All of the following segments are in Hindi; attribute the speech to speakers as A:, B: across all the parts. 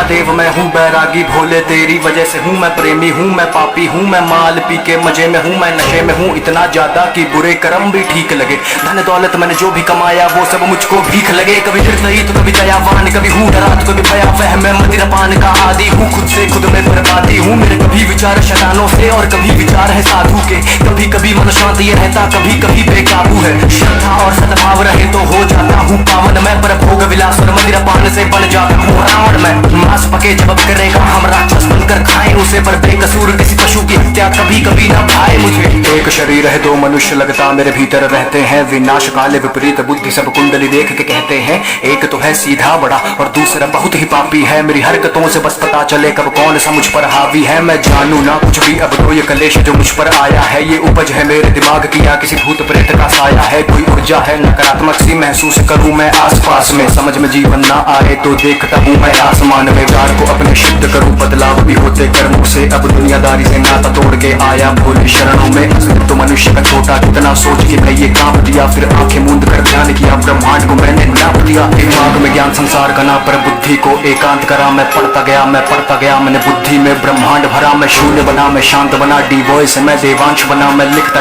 A: महादेव मैं हूँ बैरागी भोले तेरी वजह से हूँ मैं प्रेमी हूँ मैं पापी हूँ मैं माल पी के मजे में हूँ मैं नशे में हूँ इतना ज्यादा कि बुरे कर्म भी ठीक लगे। धन दौलत मैंने जो भी कमाया वो सब मुझको भीख लगे। कभी निर्दयी तो कभी दयावान कभी हूँ डरा तो कभी भयावह मैं मदिरापान का आदि हूँ खुद से खुद में बर्बादी हूँ। मेरे कभी विचार शैतानों से और कभी विचार है साधु के। कभी कभी मन शांत ये रहता कभी कभी बेकाबू है। श्रद्धा और सद्भाव रहे तो हो जाता हूँ पावन मैं पर भोग विलास और मदिरापान से बन जाता हूँ रावण मैं। मांस पके जब करेगा हम राक्षस बनकर खाएं उसे पर बेकसूर किसी पशु की हत्या कभी कभी ना भाए मुझे। एक शरीर है दो मनुष्य लगता मेरे भीतर रहते हैं विनाश काले विपरीत बुद्धि सब कुंडली देख के कहते हैं। एक तो है सीधा बड़ा और दूसरा बहुत ही पापी है। मेरी हरकतों से बस पता चले कब कौन सा मुझ पर हावी है। मैं जानू ना कुछ भी अब तो ये कलेश जो मुझ पर आया है ये उपज है मेरे दिमाग की या किसी भूत प्रेत का साया है। कोई ऊर्जा है नकारात्मक सी महसूस करूं मैं आसपास में। समझ में जीवन ना आए तो देखता हूँ मैं आसमान में। प्यार को अपने शुद्ध करूं बदलाव भी होते कर्मों से। अब दुनियादारी से नाता तोड़ के आया भोले शरणों में। तो मनुष्य का छोटा कितना सोच के मैं ये कांप दिया फिर आंखें मूंद कर ध्यान किया ब्रह्मांड को मैंने नाप दिया। दिमाग में ज्ञान संसार का ना पर बुद्धि को एकांत करा। मैं पढ़ता गया मैंने बुद्धि में ब्रह्मांड भरा। मैं शून्य बना मैं शांत बना डी वॉइस मैं देवांश बना। मैं लिखता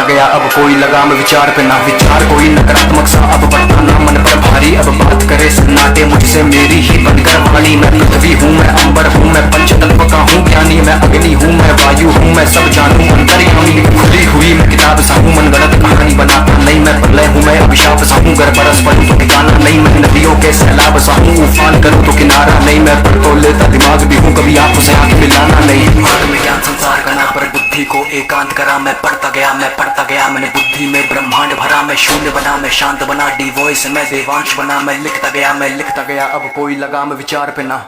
A: गया अब कोई लगाम विचार पे ना विचार कोई नकारात्मक सा अब बढ़ता ना मन पर भारी। अब बात करे सन्नाटे मुझसे मेरी ही बनकर वाणी। मैं पृथ्वी हूँ मैं अंबर हूँ मैं पंचतत्व का हूँ ज्ञानी। मैं अग्नि हूँ मैं वायु हूँ मैं सब जानू अंतर्यामी। खुली हुई मैं किताब सा हूँ मन गलत कहानी बनाता नहीं। मैं प्रलय हूँ मैं अभिशाप सा हूँ घर बरस पड़ूं तो ठिकाना नहीं। मैं नदियों के सैलाब सा हूँ उफान करूँ तो किनारा नहीं। मैं पर तो लेता दिमाग भी हूँ कभी आंखों से आंख मिलाना नहीं। दिमाग में ज्ञान संसार का ना पर बुद्धि को एकांत करा। मैं पढ़ता गया मैंने बुद्धि में ब्रह्मांड भरा। मैं शून्य बना मैं शांत बना डी वॉइस मैं देवांश बना। मैं लिखता गया अब कोई लगाम विचार पे ना।